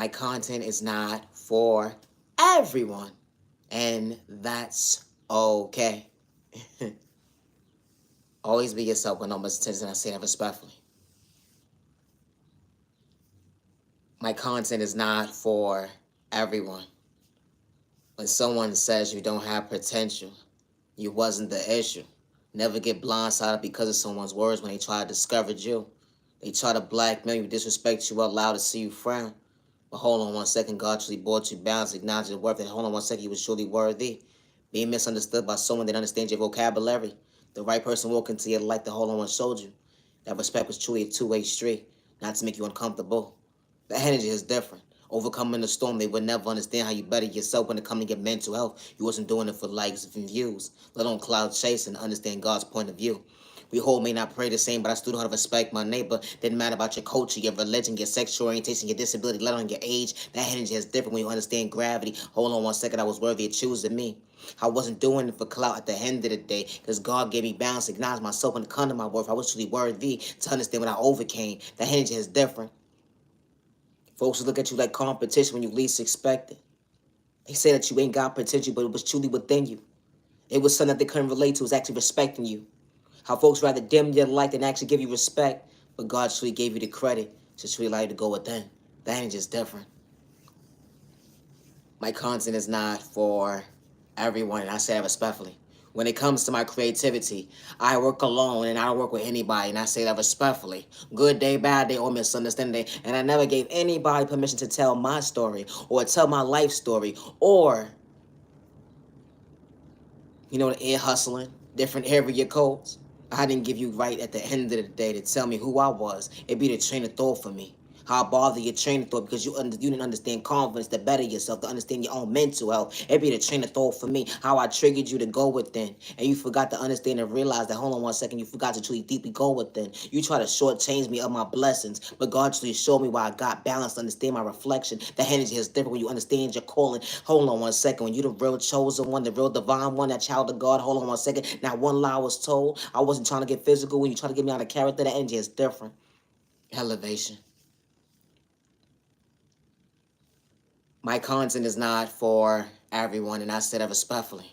My content is not for everyone, and that's okay. Always be yourself with no much attention. I say that respectfully. My content is not for everyone. When someone says you don't have potential, you wasn't the issue. Never get blindsided because of someone's words when they try to discourage you. They try to blackmail you, disrespect you out loud to see you frown. But hold on one second, God truly brought you balance, acknowledge your worth, and hold on one second, you was truly worthy. Being misunderstood by someone that understands your vocabulary. The right person walked into your life that hold on one showed you. That respect was truly a two-way street, not to make you uncomfortable. The energy is different. Overcoming the storm, they would never understand how you better yourself when it comes to your mental health. You wasn't doing it for likes and views, let alone cloud chasing and understand God's point of view. We all may not pray the same, but I still know how to respect my neighbor. Didn't matter about your culture, your religion, your sexual orientation, your disability, let alone your age. That energy is different when you understand gravity. Hold on one second, I was worthy of choosing me. I wasn't doing it for clout at the end of the day, because God gave me balance, acknowledge myself when it comes to my worth. I was truly worthy to understand what I overcame. That energy is different. Folks will look at you like competition when you least expect it. They say that you ain't got potential, but it was truly within you. It was something that they couldn't relate to, was actually respecting you. How folks rather dim your light than actually give you respect, but God truly gave you the credit to truly allow you to go within. That ain't just different. My content is not for everyone, and I say that respectfully. When it comes to my creativity, I work alone and I don't work with anybody, and I say that respectfully. Good day, bad day, or misunderstanding day, and I never gave anybody permission to tell my story or tell my life story or, the ear hustling, different area codes. I didn't give you right at the end of the day to tell me who I was. It'd be the train of thought for me. How I bother your train of thought because you didn't understand confidence to better yourself, to understand your own mental health. It'd be the train of thought for me. How I triggered you to go within. And you forgot to understand and realize that, hold on one second, you forgot to truly deeply go within. You try to shortchange me of my blessings, but God truly showed me why I got balance, understand my reflection. The energy is different when you understand your calling. Hold on one second. When you the real chosen one, the real divine one, that child of God, hold on one second. Not one lie was told. I wasn't trying to get physical. When you try to get me out of character, the energy is different. Elevation. My content is not for everyone, and I said that respectfully.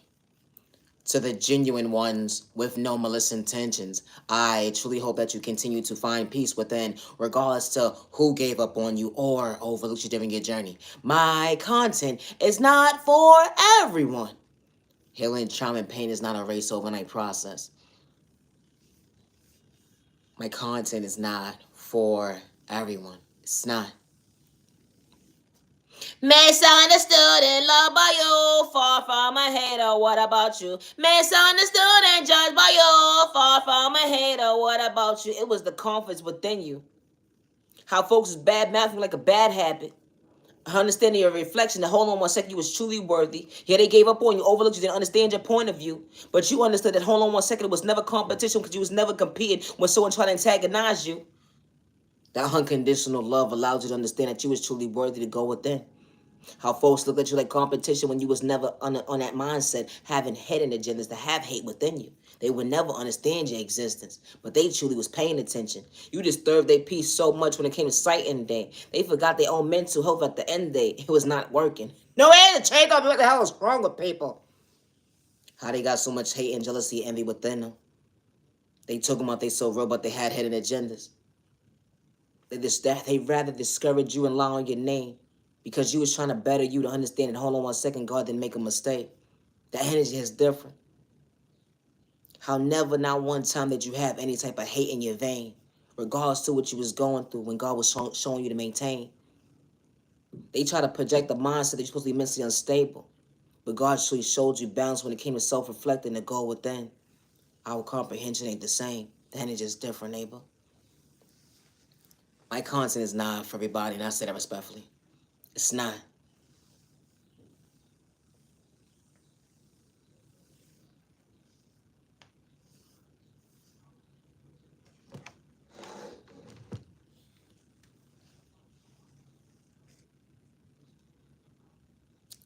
To the genuine ones with no malicious intentions, I truly hope that you continue to find peace within, regardless to who gave up on you or overlooked you during your journey. My content is not for everyone. Healing, trauma, and pain is not a race overnight process. My content is not for everyone. It's not. Misunderstood and loved by you, far from a hater, what about you? Misunderstood and judged by you, far from a hater, what about you? It was the confidence within you. How folks is bad mouthing like a bad habit. Understanding your reflection, that hold on one second, you was truly worthy. Yeah, they gave up on you, overlooked you, didn't understand your point of view. But you understood that, hold on one second, it was never competition because you was never competing when someone tried to antagonize you. That unconditional love allows you to understand that you was truly worthy to go within. How folks look at you like competition when you was never on that mindset, having hidden agendas to have hate within you. They would never understand your existence, but they truly was paying attention. You disturbed their peace so much when it came to sight in the day. They forgot their own mental health at the end of the day. It was not working. No way to change up. What the hell is wrong with people? How they got so much hate and jealousy and envy within them. They took them out they so real, but they had hidden agendas. They rather discourage you and lie on your name because you was trying to better you to understand and hold on one second, God didn't make a mistake. That energy is different. How never, not one time did you have any type of hate in your vein, regardless to what you was going through when God was showing you to maintain. They try to project the mindset that you're supposed to be mentally unstable, but God actually showed you balance when it came to self-reflecting and go within. Our comprehension ain't the same. The energy is different, neighbor. My content is not for everybody, and I say that respectfully. It's not.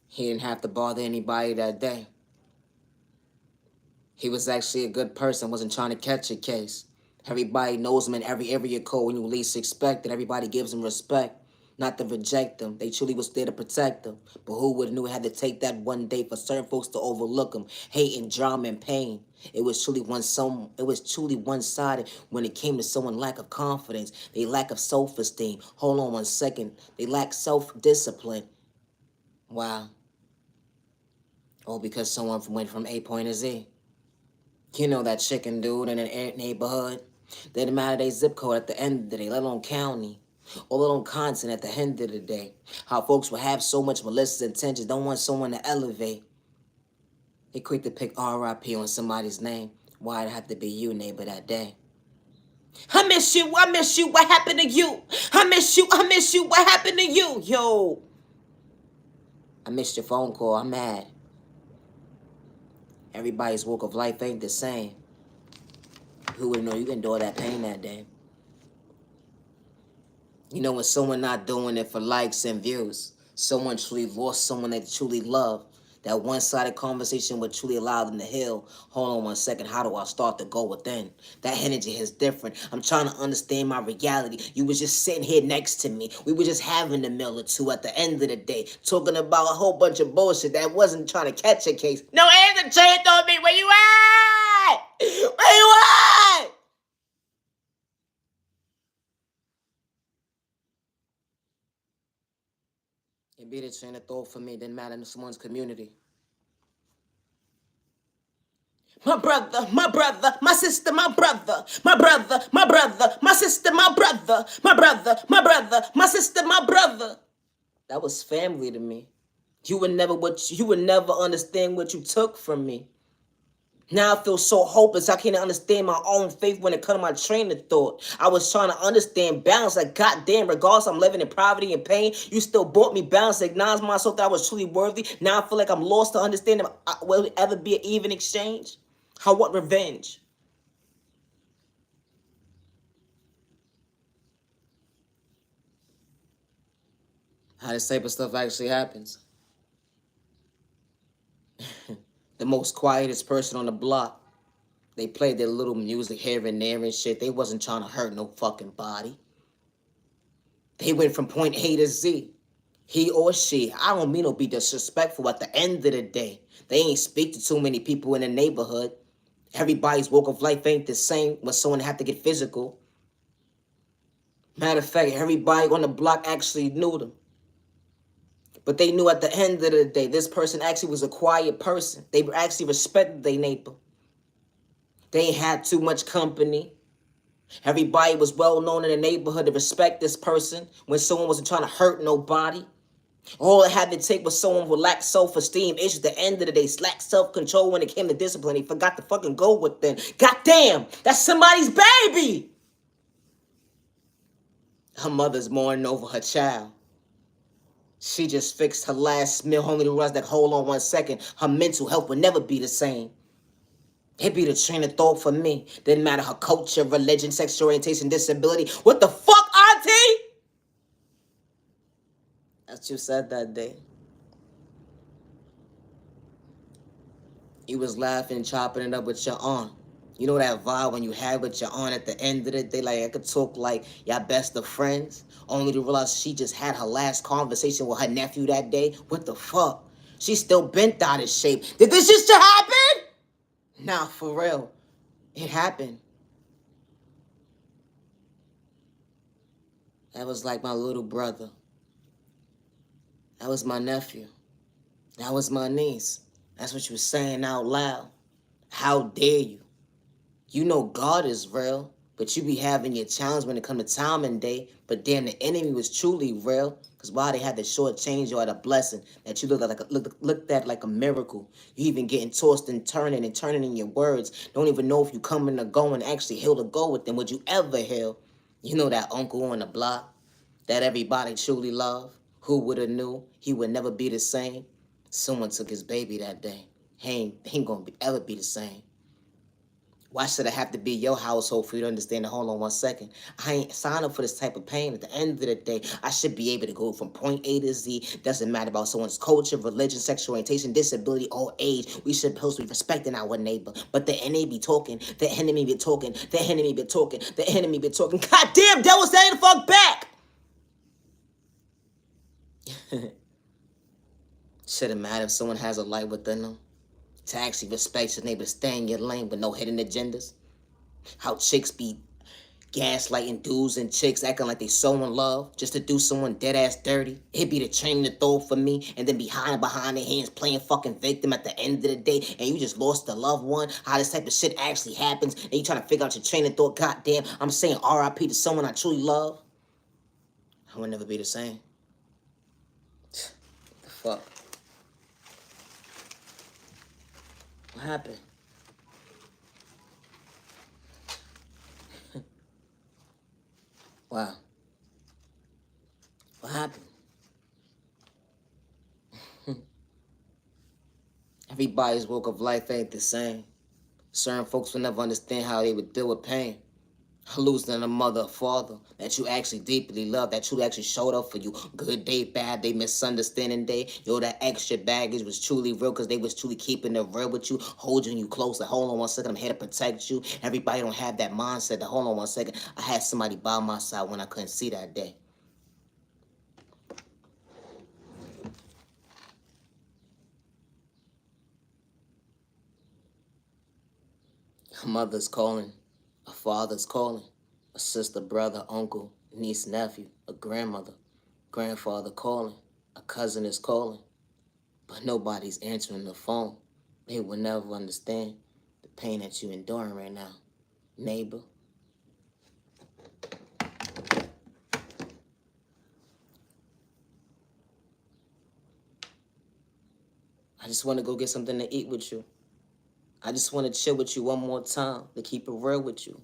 He didn't have to bother anybody that day. He was actually a good person, wasn't trying to catch a case. Everybody knows him in every area code when you least expect it. Everybody gives him respect. Not to reject them, they truly was there to protect them. But who would have knew it had to take that one day for certain folks to overlook them? Hate and drama and pain. It was truly one-sided when it came to someone's lack of confidence, they lack of self-esteem. Hold on one second. They lack self-discipline. Wow. Oh, because someone went from A point to Z. You know that chicken dude in the neighborhood? They didn't matter their zip code at the end of the day, let alone county. Or let alone content at the end of the day. How folks will have so much malicious intentions, don't want someone to elevate. They quick to pick RIP on somebody's name. Why'd it have to be you, neighbor, that day? I miss you, what happened to you? I miss you, what happened to you? Yo, I missed your phone call, I'm mad. Everybody's walk of life ain't the same. Who would know you can endure that pain that day? You know, when someone not doing it for likes and views, someone truly lost someone they truly love, that one-sided conversation would truly allow them to heal. Hold on one second, how do I start to go within? That energy is different. I'm trying to understand my reality. You was just sitting here next to me. We were just having a meal or two at the end of the day, talking about a whole bunch of bullshit that wasn't trying to catch a case. No answer, Trent on me. Where you at? Where you at? It be the train of thought for me, didn't matter in someone's community. My brother, my sister, my brother, my sister, my brother, my sister, my brother. That was family to me. You would never understand what you took from me. Now I feel so hopeless. I can't understand my own faith when it comes to my train of thought. I was trying to understand balance. Like, goddamn, regardless I'm living in poverty and pain, you still brought me balance to acknowledge myself that I was truly worthy. Now I feel like I'm lost to understand if will it ever be an even exchange? I want revenge. How this type of stuff actually happens. The most quietest person on the block. They played their little music here and there and shit. They wasn't trying to hurt no fucking body. They went from point A to Z. He or she, I don't mean to be disrespectful. At the end of the day, they ain't speak to too many people in the neighborhood. Everybody's walk of life ain't the same when someone have to get physical. Matter of fact, everybody on the block actually knew them. But they knew at the end of the day, this person actually was a quiet person. They actually respected their neighbor. They ain't had too much company. Everybody was well known in the neighborhood to respect this person when someone wasn't trying to hurt nobody. All it had to take was someone who lacked self-esteem. Issues at the end of the day, lacked self-control when it came to discipline. He forgot to fucking go within. Goddamn, that's somebody's baby. Her mother's mourning over her child. She just fixed her last meal, only to realize that, hold on one second, her mental health would never be the same. It'd be the train of thought for me. Didn't matter her culture, religion, sexual orientation, disability. What the fuck, auntie? That's what you said that day. You was laughing, chopping it up with your aunt. You know that vibe when you had with your aunt at the end of the day, like I could talk like y'all best of friends, only to realize she just had her last conversation with her nephew that day. What the fuck? She still bent out of shape. Did this just happen? Nah, for real. It happened. That was like my little brother. That was my nephew. That was my niece. That's what you were saying out loud. How dare you? You know God is real, but you be having your challenge when it come to time and day. But damn, the enemy was truly real. Because why they had to shortchange you at a blessing that you looked at like a miracle. You even getting tossed and turning in your words. Don't even know if you coming or going. Actually heal to go with them. Would you ever heal? You know that uncle on the block that everybody truly loved? Who would have knew he would never be the same? Someone took his baby that day. He ain't gonna ever be the same. Why should it have to be your household for you to understand? Hold on one second. I ain't signed up for this type of pain. At the end of the day, I should be able to go from point A to Z. Doesn't matter about someone's culture, religion, sexual orientation, disability, or age. We should supposed to be respecting our neighbor. But the enemy be talking. The enemy be talking. The enemy be talking. The enemy be talking. Goddamn, devil, stay the fuck back. Shouldn't matter if someone has a light within them. To actually respect your neighbor, stay in your lane with no hidden agendas. How chicks be gaslighting dudes and chicks acting like they so in love just to do someone dead ass dirty. It be the training to throw for me and then be hiding behind their hands playing fucking victim at the end of the day and you just lost a loved one. How this type of shit actually happens and you trying to figure out your train of thought. Goddamn, I'm saying RIP to someone I truly love. I would never be the same. The fuck? What happened? Wow. What happened? Everybody's walk of life ain't the same. Certain folks will never understand how they would deal with pain. Losing a mother or father that you actually deeply love, that truly actually showed up for you. Good day, bad day, misunderstanding day. Yo, that extra baggage was truly real because they was truly keeping it real with you, holding you close. Like, hold on one second, I'm here to protect you. Everybody don't have that mindset that, hold on one second, I had somebody by my side when I couldn't see that day. A mother's calling, a father's calling, a sister, brother, uncle, niece, nephew, a grandmother, grandfather calling, a cousin is calling, but nobody's answering the phone. They will never understand the pain that you're enduring right now, neighbor. I just want to go get something to eat with you. I just want to chill with you one more time to keep it real with you.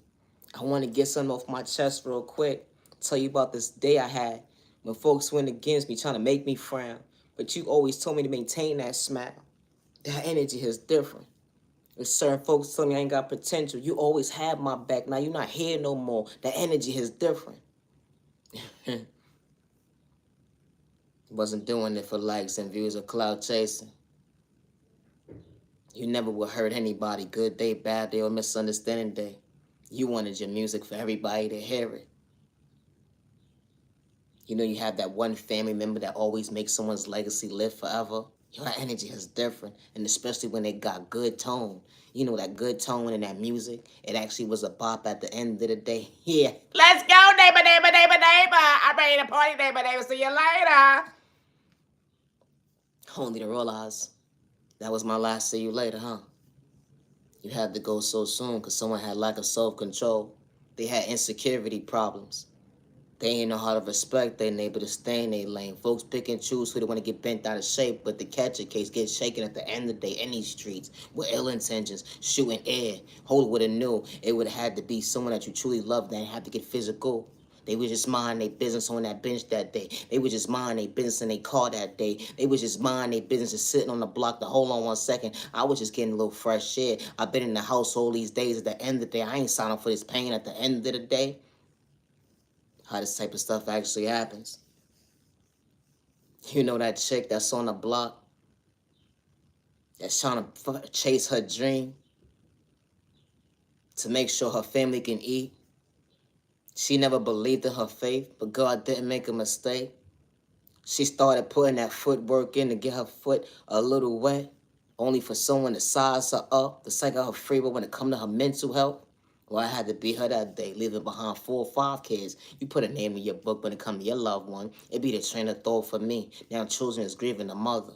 I want to get something off my chest real quick. Tell you about this day I had when folks went against me trying to make me frown. But you always told me to maintain that smile. That energy is different. If certain folks tell me I ain't got potential, you always have my back. Now you're not here no more. That energy is different. Wasn't doing it for likes and views or cloud chasing. You never would hurt anybody, good day, bad day, or misunderstanding day. You wanted your music for everybody to hear it. You know, you have that one family member that always makes someone's legacy live forever. Your energy is different, and especially when they got good tone. You know, that good tone in that music, it actually was a bop at the end of the day. Yeah. Let's go, neighbor, neighbor, neighbor, neighbor. I'm ready to party, neighbor, neighbor. See you later. Only to realize that was my last see you later, huh? You had to go so soon because someone had lack of self-control. They had insecurity problems. They ain't know how to respect their neighbor to stay in their lane. Folks pick and choose who they want to get bent out of shape, but the catcher case gets shaken at the end of the day in these streets with ill intentions, shooting air. Hold would have knew it would have had to be someone that you truly loved and have to get physical. They was just mind their business on that bench that day. They was just mind their business in their car that day. They was just mind their business just sitting on the block to hold on one second. I was just getting a little fresh air. I've been in the house all these days. At the end of the day, I ain't signing for this pain at the end of the day. How this type of stuff actually happens. You know that chick that's on the block that's trying to chase her dream to make sure her family can eat. She never believed in her faith, but God didn't make a mistake. She started putting that footwork in to get her foot a little wet, only for someone to size her up, to psych her free. But when it come to her mental health, well, I had to be her that day, leaving behind 4 or 5 kids. You put a name in your book when it come to your loved one. It be the train of thought for me. Now children is grieving the mother.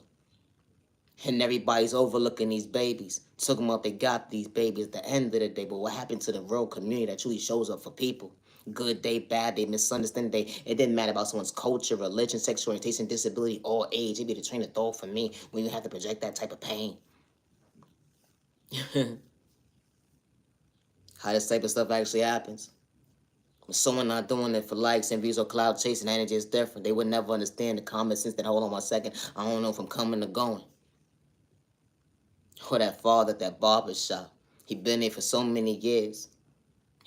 And everybody's overlooking these babies, talking about they got these babies at the end of the day. But what happened to the real community that truly shows up for people? Good day, bad day, misunderstanding day. It didn't matter about someone's culture, religion, sexual orientation, disability, or age. It'd be the train of thought for me when you have to project that type of pain. How this type of stuff actually happens. When someone not doing it for likes and views or cloud chasing, energy is different. They would never understand the common sense that, hold on one second, I don't know if I'm coming or going. Or that father at that barber shop. He been there for so many years.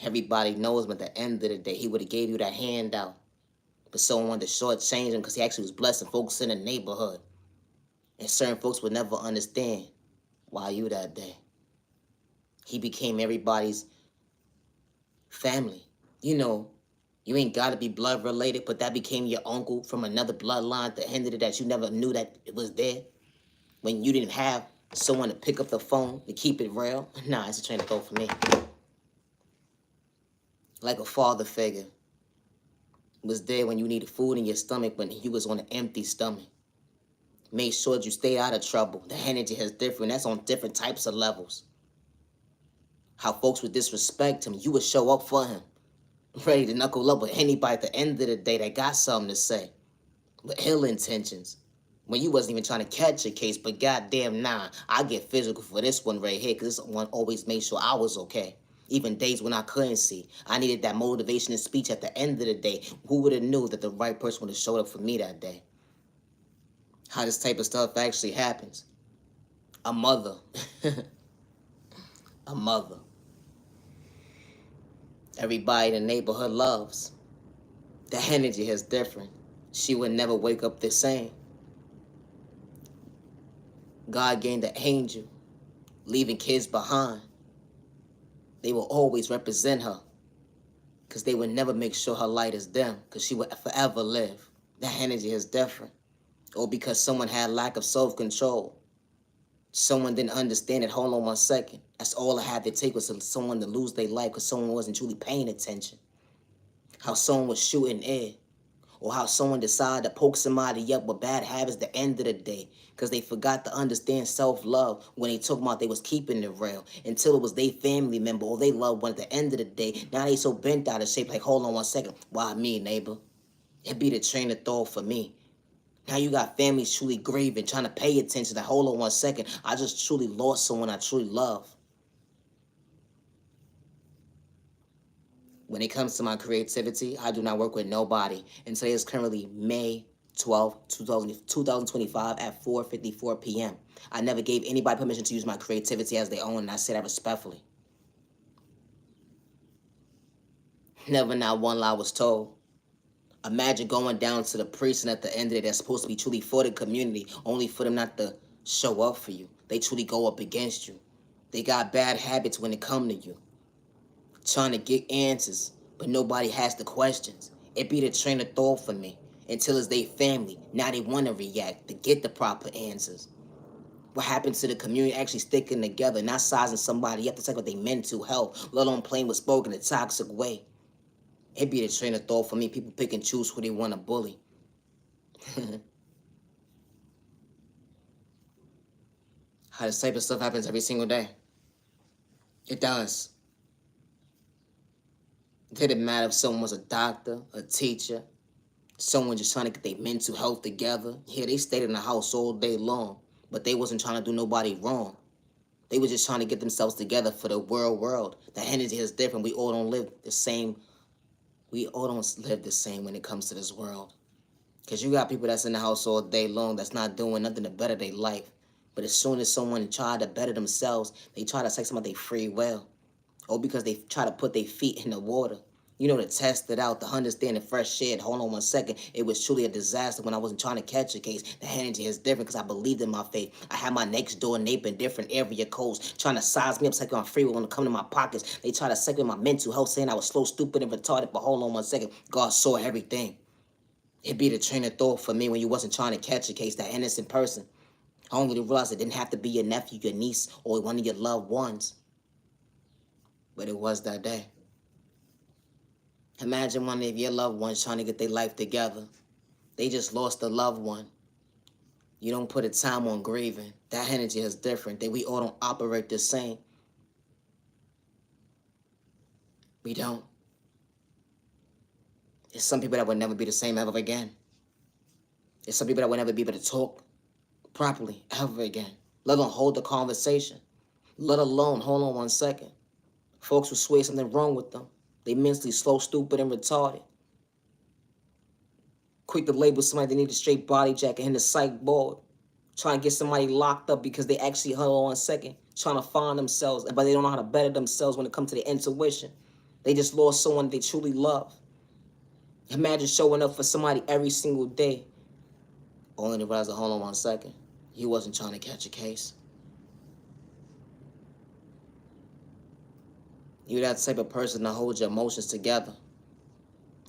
Everybody knows him at the end of the day. He would have gave you that handout. But someone wanted to shortchange him because he actually was blessing folks in the neighborhood. And certain folks would never understand why you that day. He became everybody's family. You know, You ain't gotta be blood related, but that became your uncle from another bloodline at the end of it that you never knew that it was there. When you didn't have someone to pick up the phone to keep it real. Nah, it's a train of thought for me. Like a father figure was there when you needed food in your stomach when you was on an empty stomach. Made sure that you stay out of trouble. The energy is different. That's on different types of levels. How folks would disrespect him, you would show up for him. Ready to knuckle up with anybody at the end of the day that got something to say. With ill intentions. When you wasn't even trying to catch a case, but goddamn nah, I get physical for this one right here, because this one always made sure I was okay. Even days when I couldn't see. I needed that motivation and speech at the end of the day. Who would have knew that the right person would have showed up for me that day? How this type of stuff actually happens. A mother. A mother. Everybody in the neighborhood loves. The energy is different. She would never wake up the same. God gave the angel, leaving kids behind. They will always represent her, because they would never make sure her light is dim, because she would forever live. That energy is different. Or because someone had lack of self-control. Someone didn't understand it. Hold on 1 second. That's all I had to take was someone to lose their life because someone wasn't truly paying attention. How someone was shooting air. Or how someone decided to poke somebody up with bad habits at the end of the day because they forgot to understand self-love when they talking about they was keeping it real until it was their family member or they loved one at the end of the day. Now they so bent out of shape like, hold on 1 second. Why me, neighbor? It be the train of thought for me. Now you got families truly grieving, trying to pay attention. Like, hold on 1 second. I just truly lost someone I truly love. When it comes to my creativity, I do not work with nobody. And today is currently May 12, 2025 at 4:54 p.m. I never gave anybody permission to use my creativity as their own, and I say that respectfully. Never not one lie was told. Imagine going down to the precinct at the end of it that's supposed to be truly for the community, only for them not to show up for you. They truly go up against you. They got bad habits when it come to you. Trying to get answers, but nobody has the questions. It be the train of thought for me. Until it's their family. Now they want to react to get the proper answers. What happened to the community actually sticking together, not sizing somebody up to take with their mental health, let alone playing with spoken in a toxic way. It be the train of thought for me. People pick and choose who they want to bully. How this type of stuff happens every single day. It does. It didn't matter if someone was a doctor, a teacher, someone just trying to get their mental health together. Yeah, they stayed in the house all day long, but they wasn't trying to do nobody wrong. They were just trying to get themselves together for the world. The energy is different. We all don't live the same. We all don't live the same when it comes to this world. Because you got people that's in the house all day long that's not doing nothing to better their life. But as soon as someone try to better themselves, they try to take some of their free will. Or because they try to put their feet in the water. You know, to test it out, to understand the fresh shit. Hold on 1 second. It was truly a disaster when I wasn't trying to catch a case. The energy is different because I believed in my faith. I had my next door neighbor in different area codes trying to size me up so I could free will when it come to my pockets. They try to segment my mental health, saying I was slow, stupid, and retarded. But hold on 1 second. God saw everything. It'd be the train of thought for me when you wasn't trying to catch a case, that innocent person. I only realized it didn't have to be your nephew, your niece, or one of your loved ones. But it was that day. Imagine one of your loved ones trying to get their life together. They just lost a loved one. You don't put a time on grieving. That energy is different. That we all don't operate the same. We don't. There's some people that would never be the same ever again. There's some people that would never be able to talk properly ever again. Let alone hold the conversation. Let alone, hold on 1 second. Folks will swear something wrong with them. They mentally slow, stupid, and retarded. Quick to label somebody they need a straight body jacket in the psych board. Trying to get somebody locked up because they actually, hold on 1 second, trying to find themselves, but they don't know how to better themselves when it comes to their intuition. They just lost someone they truly love. Imagine showing up for somebody every single day, only to realize, hold on 1 second, you wasn't trying to catch a case. You're that type of person that holds your emotions together.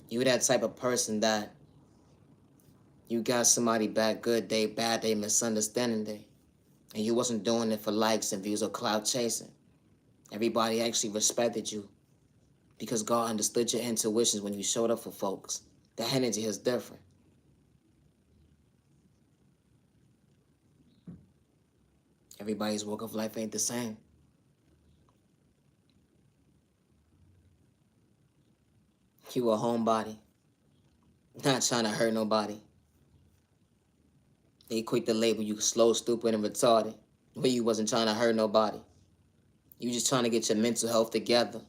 You that type of person that you got somebody back good day, bad day, misunderstanding day. And you wasn't doing it for likes and views or clout chasing. Everybody actually respected you because God understood your intuitions when you showed up for folks. The energy is different. Everybody's walk of life ain't the same. You a homebody, not trying to hurt nobody. They quick to label you slow, stupid, and retarded. When you wasn't trying to hurt nobody. You just trying to get your mental health together.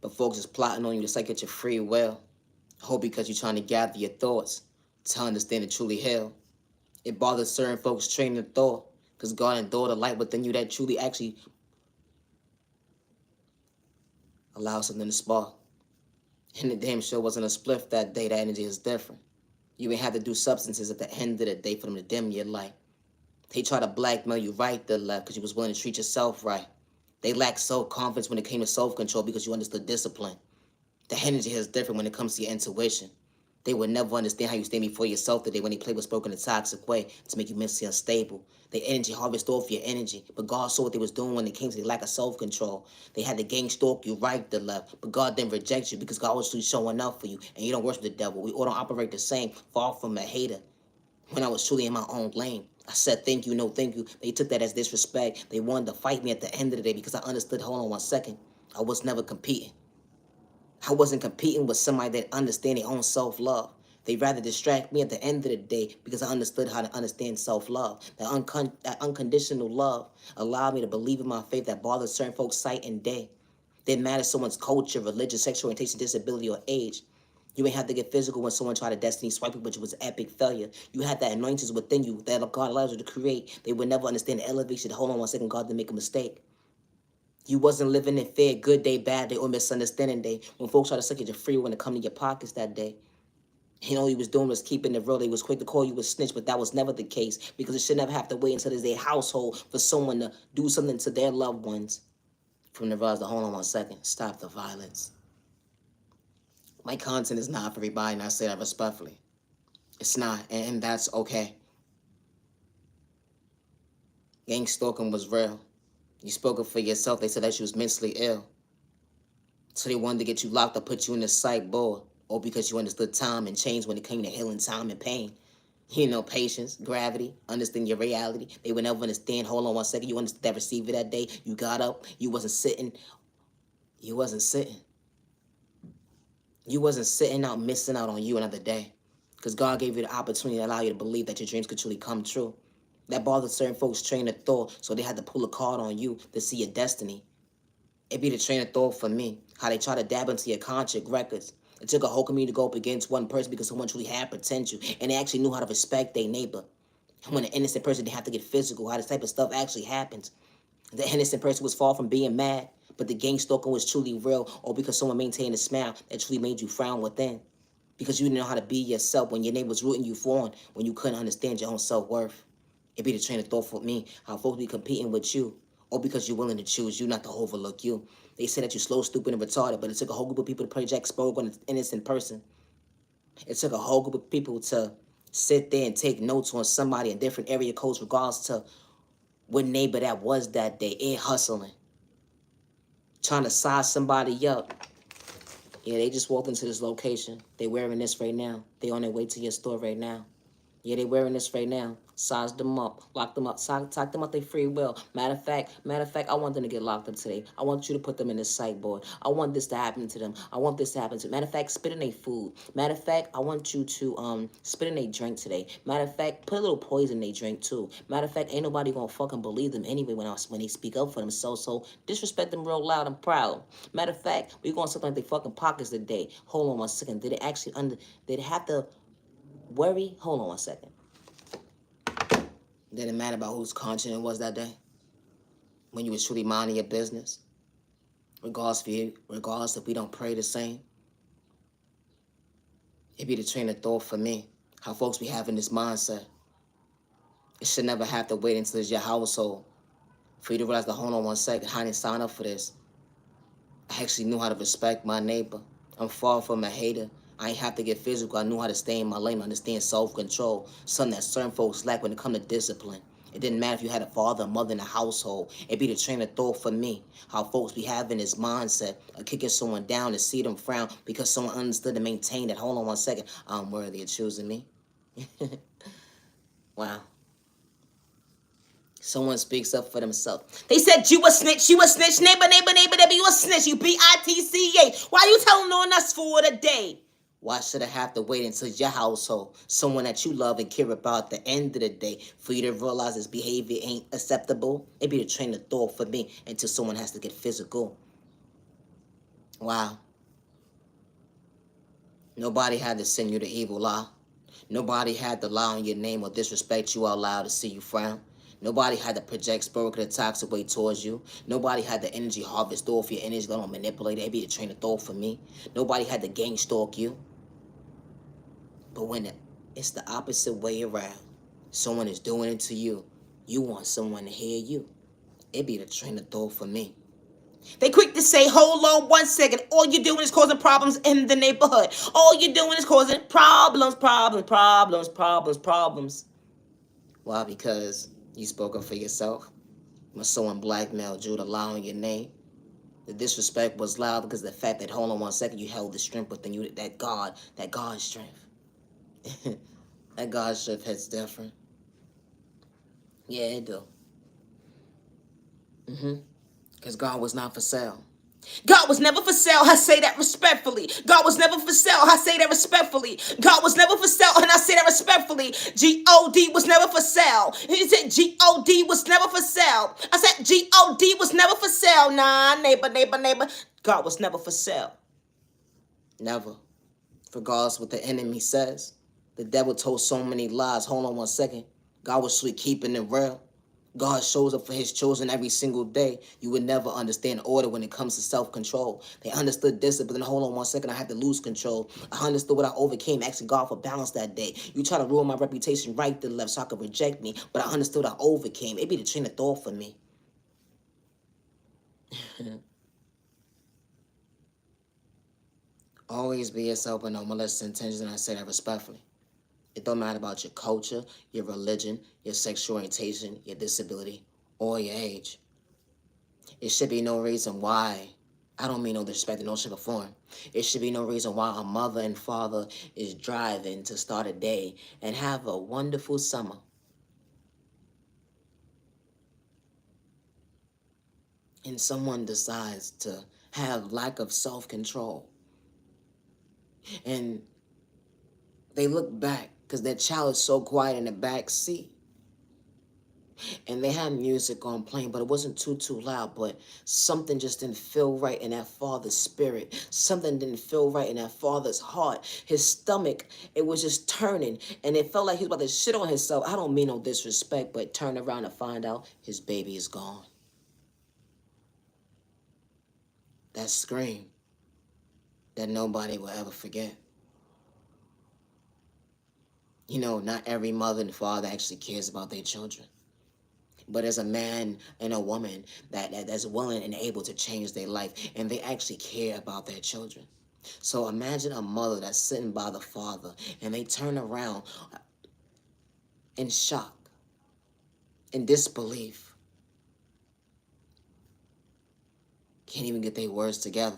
But folks is plotting on you just like at your free will. Whole because you're trying to gather your thoughts to understand and truly heal. It bothers certain folks training of thought because God endured a light within you that truly actually allows something to spark. And the damn sure wasn't a spliff that day. That energy is different. You ain't have to do substances at the end of the day for them to dim your light. They try to blackmail you right to left because you was willing to treat yourself right. They lack self-confidence when it came to self-control because you understood discipline. The energy is different when it comes to your intuition. They would never understand how you stand before yourself today when they play with spoken in a toxic way to make you mentally unstable. Their energy harvest off your energy, but God saw what they was doing when it came to the lack of self-control. They had the gang stalk you right to left, but God didn't reject you because God was truly showing up for you, and you don't worship the devil. We all don't operate the same, far from a hater. When I was truly in my own lane, I said thank you, no thank you. They took that as disrespect. They wanted to fight me at the end of the day because I understood, hold on one second, I was never competing. I wasn't competing with somebody that understand their own self-love. They'd rather distract me at the end of the day because I understood how to understand self-love. That unconditional love allowed me to believe in my faith that bothers certain folks sight and day. Didn't matter someone's culture, religion, sexual orientation, disability, or age. You ain't have to get physical when someone tried to destiny swipe you, but it was an epic failure. You had that anointing within you that God allows you to create. They would never understand the elevation. Hold on one second, God didn't make a mistake. You wasn't living in fear, good day, bad day, or misunderstanding day. When folks try to suck at your free when it come to your pockets that day. You know, all he was doing was keeping it real. They was quick to call you a snitch, but that was never the case because it should never have to wait until it's their household for someone to do something to their loved ones. From the rise to hold on one second, stop the violence. My content is not for everybody, and I say that respectfully. It's not, and that's okay. Gang stalking was real. You spoke up for yourself. They said that you was mentally ill. So they wanted to get you locked up, put you in the psych board, or because you understood time and change when it came to healing time and pain. You know, patience, gravity, understand your reality. They would never understand. Hold on one second. You understood that receiver that day. You got up. You wasn't sitting. You wasn't sitting. You wasn't sitting out, missing out on you another day. Because God gave you the opportunity to allow you to believe that your dreams could truly come true. That bothered certain folks' train of thought, so they had to pull a card on you to see your destiny. It be the train of thought for me, how they try to dab into your contract records. It took a whole community to go up against one person because someone truly had potential, and they actually knew how to respect their neighbor. And when an innocent person didn't have to get physical, how this type of stuff actually happens. The innocent person was far from being mad, but the gang stalking was truly real, or because someone maintained a smile that truly made you frown within. Because you didn't know how to be yourself when your neighbor was rooting you on, when you couldn't understand your own self-worth. It be the train of thought for me, how folks be competing with you, or because you're willing to choose you, not to overlook you. They say that you're slow, stupid, and retarded, but it took a whole group of people to project spoke on an innocent person. It took a whole group of people to sit there and take notes on somebody in different area codes regards to what neighbor that was that day, ain't hustling. Trying to size somebody up. Yeah, they just walked into this location. They wearing this right now. They on their way to your store right now. Yeah, they wearing this right now. Size them up, lock them up, talk them up their free will. Matter of fact, I want them to get locked up today. I want you to put them in this psych board. I want this to happen to them. I want this to happen to them. Matter of fact, spit in their food. Matter of fact, I want you to spit in their drink today. Matter of fact, put a little poison in their drink too. Matter of fact, ain't nobody gonna fucking believe them anyway when they speak up for themselves. So disrespect them real loud and proud. Matter of fact, we gonna something like their fucking pockets today. Hold on one second. Did it actually did it have to worry? Hold on one second. Didn't matter about whose conscience it was that day. When you was truly minding your business. Regardless if we don't pray the same. It be the train of thought for me. How folks be having this mindset. It should never have to wait until it's your household for you to realize that hold on one second, I didn't sign up for this. I actually knew how to respect my neighbor. I'm far from a hater. I ain't have to get physical. I knew how to stay in my lane, understand self-control. Something that certain folks lack when it come to discipline. It didn't matter if you had a father or mother in the household. It be the train of thought for me. How folks be having this mindset of kicking someone down to see them frown because someone understood to maintain that. Hold on one second. I'm worthy of choosing me. Wow. Someone speaks up for themselves. They said you a snitch, neighbor, neighbor, you a snitch, you bitch. Why you telling on us for the day? Why should I have to wait until your household, someone that you love and care about at the end of the day, for you to realize this behavior ain't acceptable? It be the train of thought for me until someone has to get physical. Wow. Nobody had to send you the evil lie. Nobody had to lie on your name or disrespect you out loud to see you frown. Nobody had to project spiritual and toxic way towards you. Nobody had the energy harvest off your energy, gonna manipulate it. It'd be the train of thought for me. Nobody had to gang stalk you. But when it's the opposite way around, someone is doing it to you, you want someone to hear you. It'd be the train of thought for me. They quick to say, hold on 1 second. All you're doing is causing problems in the neighborhood. All you're doing is causing problems. Why? Because you spoke up for yourself. When someone blackmailed you to lie on your name, the disrespect was loud because of the fact that, hold on 1 second, you held the strength within you, that God strength. That God strength hits different. Yeah, it do. Because God was not for sale. God was never for sale. I say that respectfully. God was never for sale. I say that respectfully. God was never for sale, and I say that respectfully. God was never for sale. He said God was never for sale. I said God was never for sale. Nah, neighbor. God was never for sale. Never. Regardless what the enemy says. The devil told so many lies. Hold on 1 second. God was sweet keeping it real. God shows up for his children every single day. You would never understand order when it comes to self-control. They understood discipline. Hold on 1 second, I had to lose control. I understood what I overcame, asking God for balance that day. You try to ruin my reputation right to left so I could reject me, but I understood I overcame. It be the train of thought for me. Always be yourself with no malicious intentions, and I say that respectfully. It don't matter about your culture, your religion, your sexual orientation, your disability, or your age. It should be no reason why. I don't mean no disrespect in no shape or form. It should be no reason why a mother and father is driving to start a day and have a wonderful summer. And someone decides to have lack of self-control. And they look back because their child is so quiet in the back seat. And they had music on playing, but it wasn't too loud. But something just didn't feel right in that father's spirit. Something didn't feel right in that father's heart. His stomach, it was just turning, and it felt like he was about to shit on himself. I don't mean no disrespect, but turn around and find out his baby is gone. That scream that nobody will ever forget. You know, not every mother and father actually cares about their children. But as a man and a woman that's willing and able to change their life, and they actually care about their children. So imagine a mother that's sitting by the father, and they turn around in shock, in disbelief. Can't even get their words together.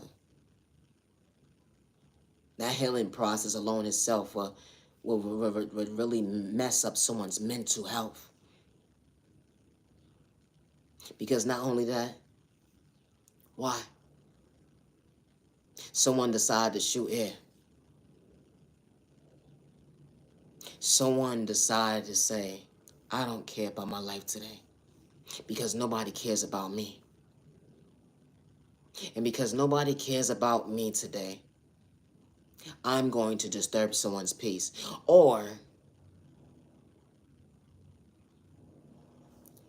That healing process alone itself will really mess up someone's mental health. Because not only that, why? Someone decided to shoot air. Someone decided to say, I don't care about my life today because nobody cares about me. And because nobody cares about me today, I'm going to disturb someone's peace. Or,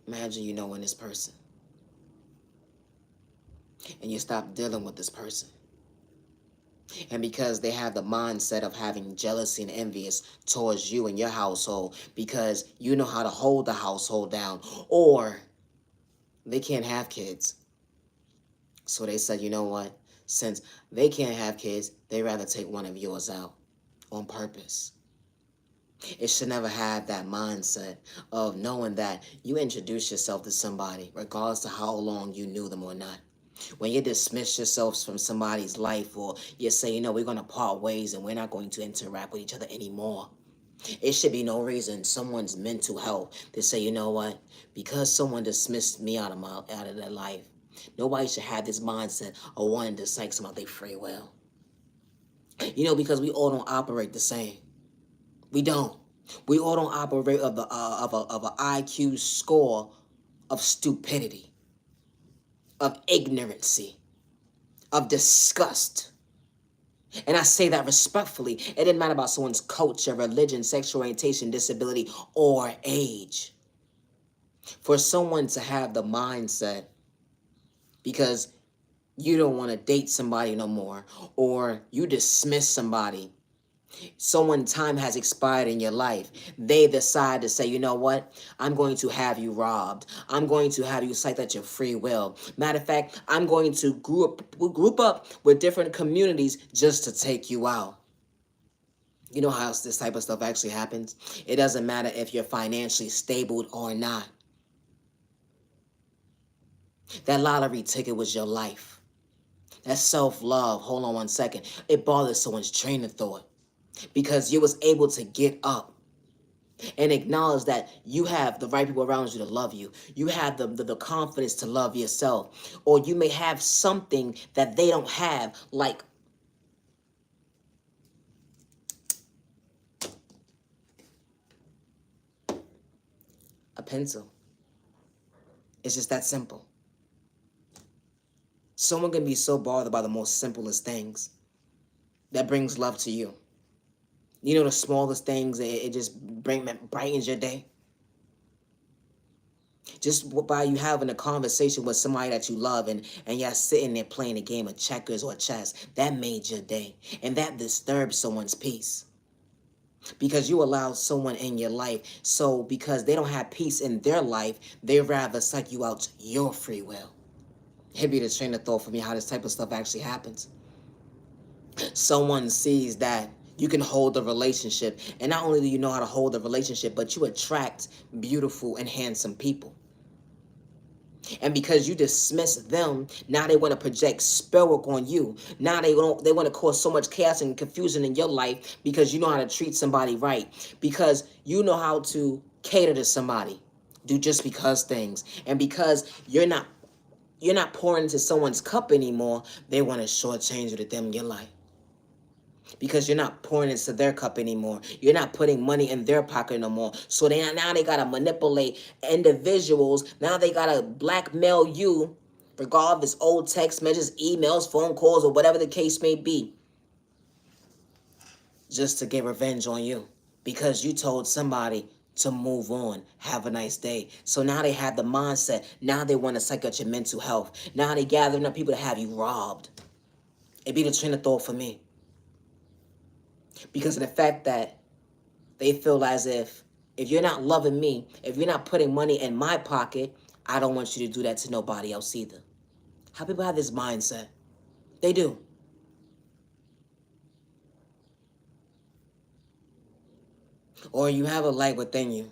imagine you knowing this person and you stop dealing with this person. And because they have the mindset of having jealousy and envious towards you and your household because you know how to hold the household down, or they can't have kids. So they said, you know what? Since they can't have kids, they'd rather take one of yours out. on purpose. It should never have that mindset of knowing that you introduce yourself to somebody, regardless of how long you knew them or not. When you dismiss yourself from somebody's life, or you say, we're going to part ways and we're not going to interact with each other anymore, it should be no reason someone's mental health to say, you know what, because someone dismissed me out of their life, nobody should have this mindset of wanting to psych some out their free will. Because we all don't operate the same. We don't. We all don't operate of an IQ score of stupidity, of ignorancy, of disgust. And I say that respectfully. It didn't matter about someone's culture, religion, sexual orientation, disability, or age. For someone to have the mindset because you don't want to date somebody no more, or you dismiss somebody, someone's time has expired in your life, they decide to say, you know what, I'm going to have you robbed. I'm going to have you psyched at your free will. Matter of fact, I'm going to group up with different communities just to take you out. You know how this type of stuff actually happens? It doesn't matter if you're financially stable or not. That lottery ticket was your life. That self-love, hold on one second, it bothers someone's train of thought. Because you was able to get up and acknowledge that you have the right people around you to love you. You have the confidence to love yourself. Or you may have something that they don't have, like a pencil. It's just that simple. Someone can be so bothered by the most simplest things that brings love to you. The smallest things, it just brightens your day. Just by you having a conversation with somebody that you love, and y'all sitting there playing a game of checkers or chess, that made your day. And that disturbs someone's peace. Because you allow someone in your life, so because they don't have peace in their life, they rather psych you out your free will. It'd be the train of thought for me how this type of stuff actually happens. Someone sees that you can hold a relationship, and not only do you know how to hold a relationship, but you attract beautiful and handsome people. And because you dismiss them, now they want to project spell work on you. Now they want to cause so much chaos and confusion in your life because you know how to treat somebody right. Because you know how to cater to somebody. Do just because things. And because you're not pouring into someone's cup anymore, they want to shortchange you to them in your life. Because you're not pouring into their cup anymore. You're not putting money in their pocket no more. So now they got to manipulate individuals. Now they got to blackmail you, regardless of old text messages, emails, phone calls, or whatever the case may be, just to get revenge on you. Because you told somebody to move on. Have a nice day. So now they have the mindset. Now they want to psych out your mental health. Now they gathering up people to have you robbed. It'd be the train of thought for me. Because of the fact that they feel as if you're not loving me, if you're not putting money in my pocket, I don't want you to do that to nobody else either. How people have this mindset? They do. Or you have a light within you.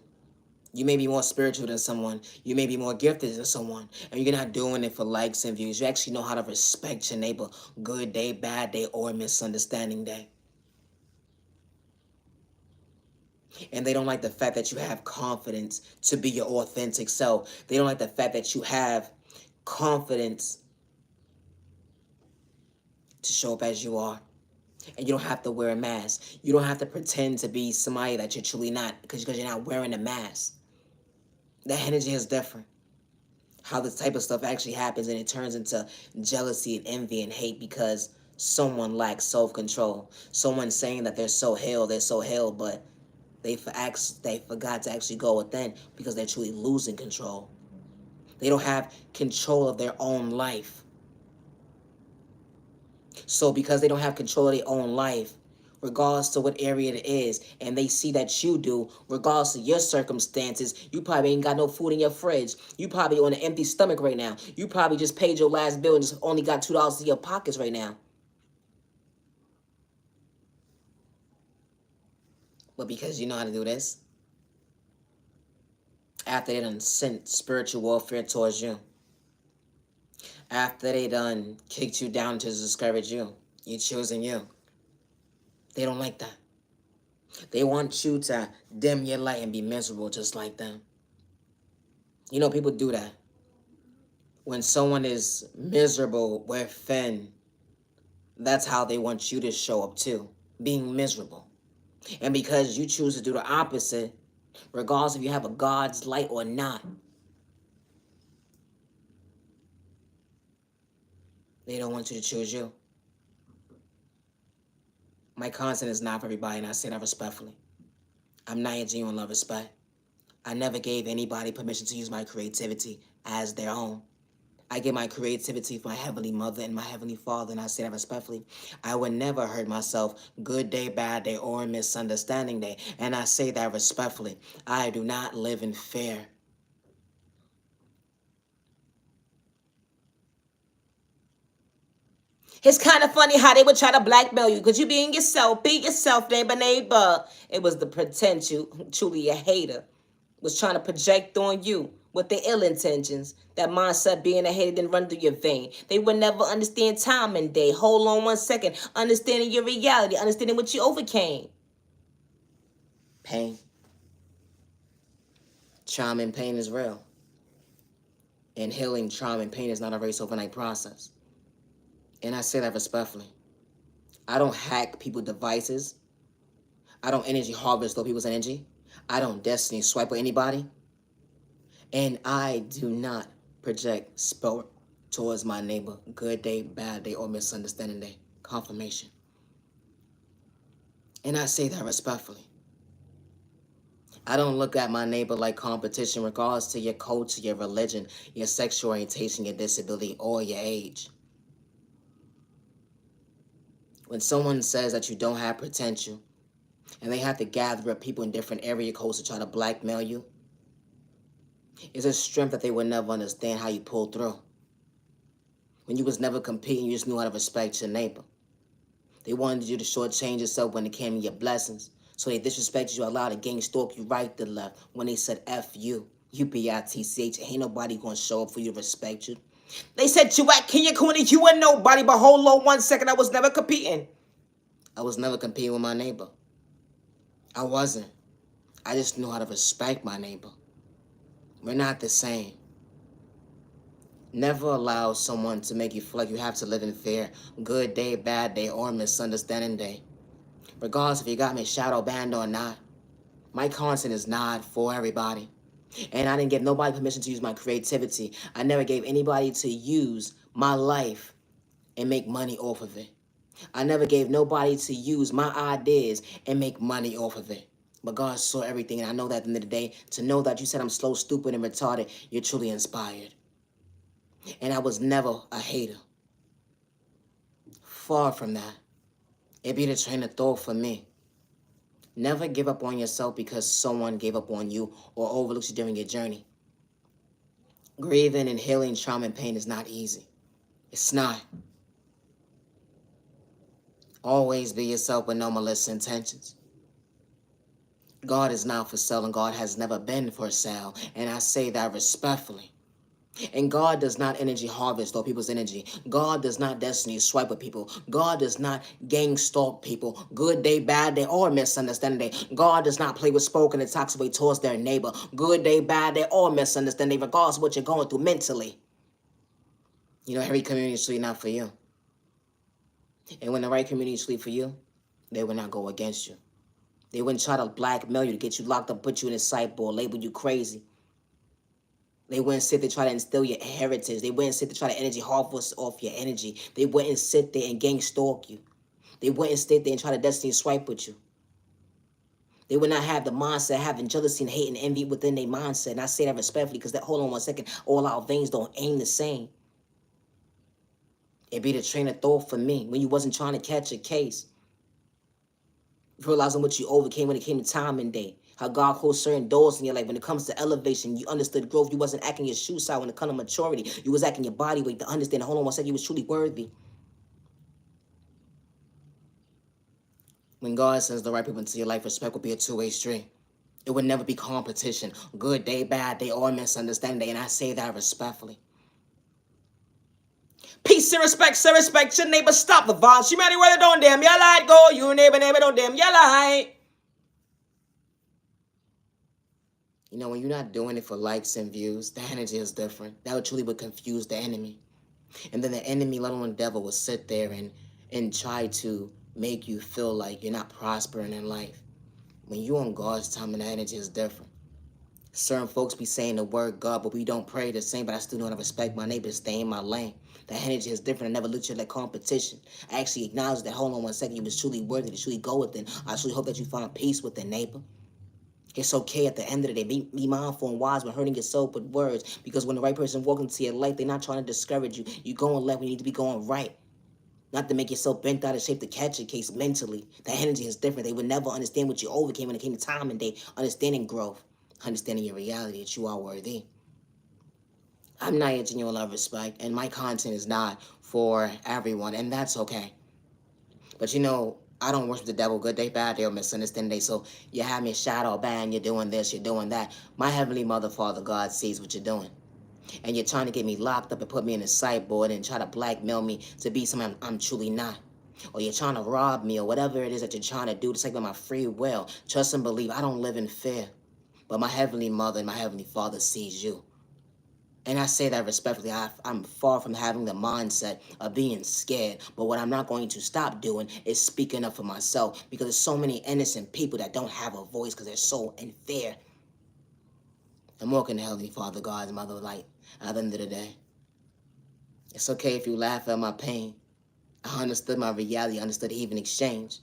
You may be more spiritual than someone. You may be more gifted than someone. And you're not doing it for likes and views. You actually know how to respect your neighbor. Good day, bad day, or misunderstanding day. And they don't like the fact that you have confidence to be your authentic self. They don't like the fact that you have confidence to show up as you are. And you don't have to wear a mask. You don't have to pretend to be somebody that you're truly not because you're not wearing a mask. That energy is different. How this type of stuff actually happens, and it turns into jealousy and envy and hate because someone lacks self-control. Someone saying that they're so healed, but they forgot to actually go within because they're truly losing control. They don't have control of their own life. So because they don't have control of their own life, regardless to what area it is, and they see that you do, regardless of your circumstances, you probably ain't got no food in your fridge. You probably on an empty stomach right now. You probably just paid your last bill and just only got $2 in your pockets right now. But because you know how to do this, after they done sent spiritual warfare towards you, after they done kicked you down to discourage you, you choosing you, they don't like that. They want you to dim your light and be miserable just like them. You know, people do that. When someone is miserable within, that's how they want you to show up too, being miserable. And because you choose to do the opposite, regardless if you have a God's light or not, they don't want you to choose you. My content is not for everybody, and I say that respectfully. I'm not your genuine love respect. I never gave anybody permission to use my creativity as their own. I give my creativity for my Heavenly Mother and my Heavenly Father, and I say that respectfully. I would never hurt myself good day, bad day, or misunderstanding day, and I say that respectfully. I do not live in fear. It's kind of funny how they would try to blackmail you because you being yourself, be yourself, neighbor, neighbor. It was the potential, truly a hater, was trying to project on you with the ill intentions. That mindset being a hater didn't run through your vein. They would never understand time and day. Hold on 1 second. Understanding your reality, understanding what you overcame. Pain. Trauma and pain is real. And healing trauma and pain is not a race overnight process. And I say that respectfully. I don't hack people's devices. I don't energy harvest though people's energy. I don't destiny swipe with anybody. And I do not project spell towards my neighbor. Good day, bad day, or misunderstanding day. Confirmation. And I say that respectfully. I don't look at my neighbor like competition regardless to your culture, your religion, your sexual orientation, your disability, or your age. When someone says that you don't have potential, and they have to gather up people in different area codes to try to blackmail you, it's a strength that they would never understand how you pulled through. When you was never competing, you just knew how to respect your neighbor. They wanted you to shortchange yourself when it came to your blessings. So they disrespected you, allowed to gang stalk you right to left when they said F you. UPITCH, ain't nobody gonna show up for you to respect you. They said you at Kenya Cooney, you were nobody, but hold on 1 second, I was never competing. I was never competing with my neighbor. I wasn't. I just knew how to respect my neighbor. We're not the same. Never allow someone to make you feel like you have to live in fear. Good day, bad day, or misunderstanding day. Regardless if you got me shadow banned or not, my content is not for everybody. And I didn't give nobody permission to use my creativity. I never gave anybody to use my life and make money off of it. I never gave nobody to use my ideas and make money off of it. But God saw everything, and I know that at the end of the day, to know that you said I'm slow, stupid, and retarded, you're truly inspired. And I was never a hater. Far from that. It be the train of thought for me. Never give up on yourself because someone gave up on you or overlooked you during your journey. Grieving and healing trauma and pain is not easy. It's not. Always be yourself with no malicious intentions. God is not for sale, and God has never been for sale. And I say that respectfully. And God does not energy harvest all people's energy. God does not destiny swipe with people. God does not gang stalk people. Good day, bad day, or misunderstanding day. God does not play with spoken and toxic way towards their neighbor. Good day, bad day, or misunderstanding day, regardless of what you're going through mentally. You know, every community is truly not for you. And when the right community is truly for you, they will not go against you. They wouldn't try to blackmail you to get you locked up, put you in a sideboard, label you crazy. They wouldn't sit there try to instill your heritage. They wouldn't sit there try to energy harvest off your energy. They wouldn't sit there and gang stalk you. They wouldn't sit there and try to destiny swipe with you. They would not have the mindset having jealousy and hate and envy within their mindset. And I say that respectfully because that, hold on 1 second, all our veins don't aim the same. It be the train of thought for me when you wasn't trying to catch a case. Realizing what you overcame when it came to time and day. How God closed certain doors in your life. When it comes to elevation, you understood growth. You wasn't acting your shoe size when it comes to maturity. You was acting your body weight to understand. Hold on 1 second, you was truly worthy. When God sends the right people into your life, respect will be a two-way street. It would never be competition. Good day, bad day, or misunderstanding day. And I say that respectfully. Peace and respect your neighbor. Stop the violence. You ready where they don't damn your light go. You neighbor don't damn your light. You know, when you're not doing it for likes and views, the energy is different. That would truly would confuse the enemy. And then the enemy, let alone the devil, will sit there and try to make you feel like you're not prospering in life. When you're on God's time, and the energy is different. Certain folks be saying the word God, but we don't pray the same, but I still know how to respect my neighbor, stay in my lane. The energy is different. I never looked at that competition. I actually acknowledge that, hold on one second, you was truly worthy to truly go within. I truly hope that you find peace with the neighbor. It's okay at the end of the day. Be mindful and wise when hurting yourself with words, because when the right person walks into your life, they're not trying to discourage you. You're going left when you need to be going right. Not to make yourself bent out of shape to catch a case mentally. The energy is different. They would never understand what you overcame when it came to time and day. Understanding growth. Understanding your reality that you are worthy. I'm not here to genuine love, respect, and my content is not for everyone, and that's okay. But you know, I don't worship the devil good day, bad day, or misunderstanding day. So you have me shadow ban, you're doing this, you're doing that. My heavenly mother, Father God sees what you're doing. And you're trying to get me locked up and put me in a sideboard and try to blackmail me to be someone I'm truly not. Or you're trying to rob me, or whatever it is that you're trying to do to take away my free will. Trust and believe, I don't live in fear. But my heavenly mother and my heavenly father sees you. And I say that respectfully. I'm far from having the mindset of being scared. But what I'm not going to stop doing is speaking up for myself. Because there's so many innocent people that don't have a voice because they're so in fear. I'm walking to Heavenly Father, God's mother light. At the end of the day, it's okay if you laugh at my pain. I understood my reality. I understood even exchange.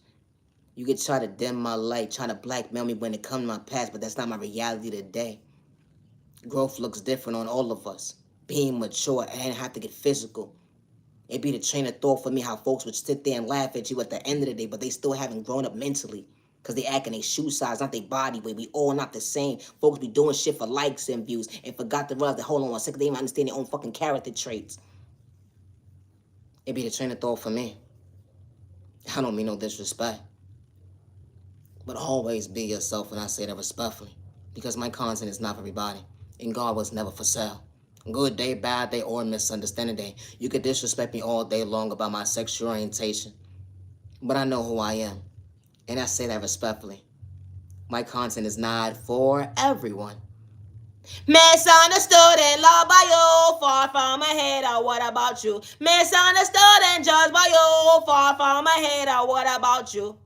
You could try to dim my light, try to blackmail me when it comes to my past, but that's not my reality today. Growth looks different on all of us. Being mature and have to get physical. It'd be the train of thought for me how folks would sit there and laugh at you at the end of the day, but they still haven't grown up mentally. Because they acting their shoe size, not their body weight. We all not the same. Folks be doing shit for likes and views and forgot to realize that, hold on one second, they even understand their own fucking character traits. It'd be the train of thought for me. I don't mean no disrespect. But always be yourself, and I say that respectfully. Because my content is not for everybody. And God was never for sale. Good day, bad day, or misunderstanding day. You could disrespect me all day long about my sexual orientation. But I know who I am. And I say that respectfully. My content is not for everyone. Misunderstood and loved by you, far from my head, or what about you? Misunderstood and judged by you, far from my head, or what about you?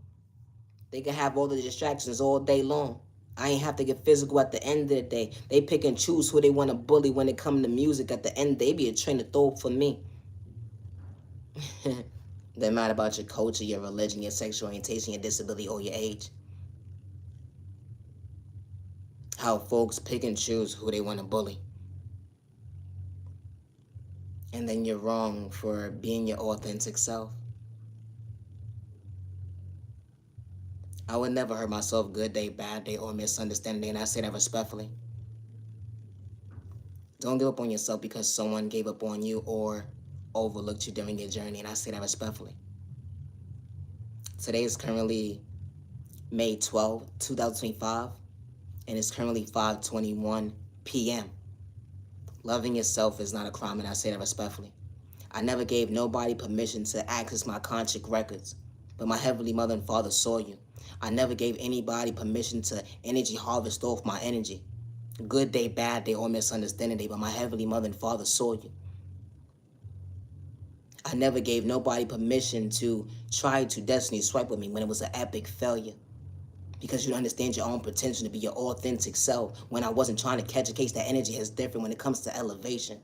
They can have all the distractions all day long. I ain't have to get physical at the end of the day. They pick and choose who they want to bully when it comes to music. At the end, they be a train of thought for me. They're mad about your culture, your religion, your sexual orientation, your disability, or your age. How folks pick and choose who they want to bully. And then you're wrong for being your authentic self. I would never hurt myself good day, bad day, or misunderstanding day, and I say that respectfully. Don't give up on yourself because someone gave up on you or overlooked you during your journey, and I say that respectfully. Today is currently May 12, 2025, and it's currently 5:21 p.m. Loving yourself is not a crime, and I say that respectfully. I never gave nobody permission to access my contract records, but my heavenly mother and father saw you. I never gave anybody permission to energy harvest off my energy. Good day, bad day, or misunderstanding day, but my heavenly mother and father saw you. I never gave nobody permission to try to destiny swipe with me when it was an epic failure. Because you understand your own potential to be your authentic self. When I wasn't trying to catch a case, that energy is different when it comes to elevation.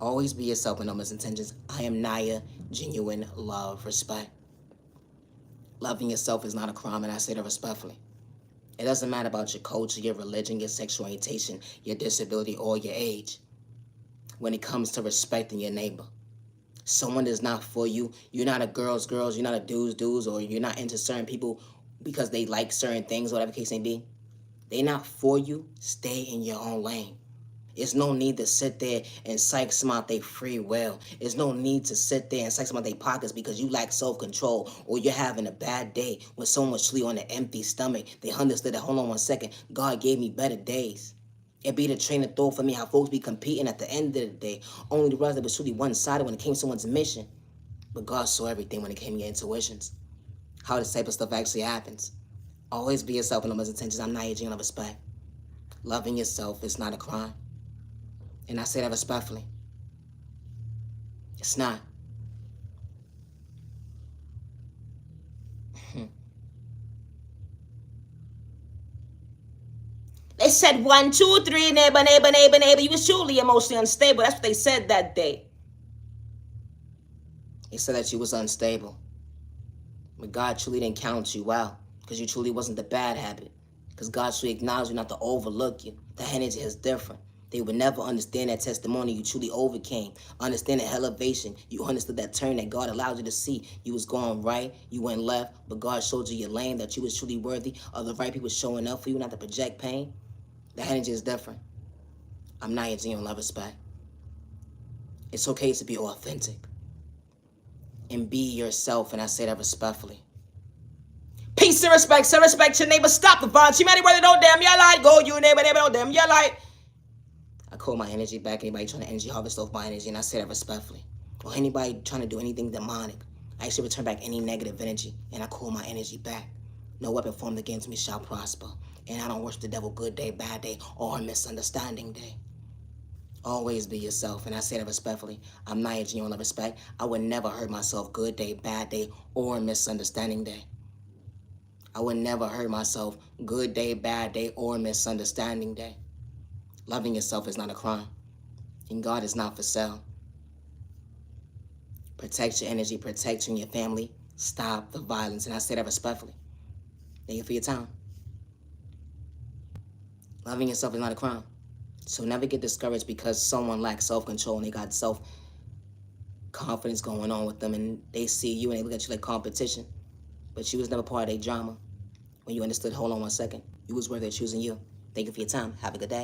Always be yourself with no misintentions. I am Naya, genuine love, respect. Loving yourself is not a crime, and I say that respectfully. It doesn't matter about your culture, your religion, your sexual orientation, your disability, or your age. When it comes to respecting your neighbor. Someone is not for you. You're not a girl's girls. You're not a dude's, or you're not into certain people because they like certain things, whatever the case may be. They're not for you. Stay in your own lane. There's no need to sit there and psych some out their free will. There's no need to sit there and psych some out their pockets because you lack self-control or you're having a bad day with so much sleep on an empty stomach. They understood that, hold on one second, God gave me better days. It be the train of thought for me how folks be competing at the end of the day. Only to realize that it was truly one-sided when it came to someone's mission. But God saw everything when it came to your intuitions. How this type of stuff actually happens. Always be yourself in no intentions. I'm not aging on respect. Loving yourself is not a crime. And I say that respectfully. It's not. They said 1, 2, 3, neighbor, neighbor, neighbor, neighbor. You was truly emotionally unstable. That's what they said that day. They said that you was unstable. But God truly didn't count you out because you truly wasn't the bad habit. Because God truly acknowledged you not to overlook you. The energy is different. They would never understand that testimony you truly overcame. Understand that elevation. You understood that turn that God allowed you to see. You was going right, you went left, but God showed you your lane, that you was truly worthy of the right people showing up for you, not to project pain. The energy is different. I'm not your genuine love respect. It's okay to be authentic. And be yourself, and I say that respectfully. Peace and respect. So respect your neighbor. Stop the violence. You anybody don't damn your light. Go you neighbor don't damn your light. I call my energy back. Anybody trying to energy harvest off my energy, and I say that respectfully. Or anybody trying to do anything demonic, I actually return back any negative energy, and I call my energy back. No weapon formed against me shall prosper. And I don't worship the devil good day, bad day, or misunderstanding day. Always be yourself, and I say that respectfully. I'm not your genuine respect. I would never hurt myself good day, bad day, or misunderstanding day. I would never hurt myself good day, bad day, or misunderstanding day. Loving yourself is not a crime, and God is not for sale. Protect your energy, protect you and your family. Stop the violence, and I say that respectfully. Thank you for your time. Loving yourself is not a crime. So never get discouraged because someone lacks self-control and they got self-confidence going on with them and they see you and they look at you like competition. But you was never part of their drama. When you understood, hold on one second, you was worthy of choosing you. Thank you for your time. Have a good day.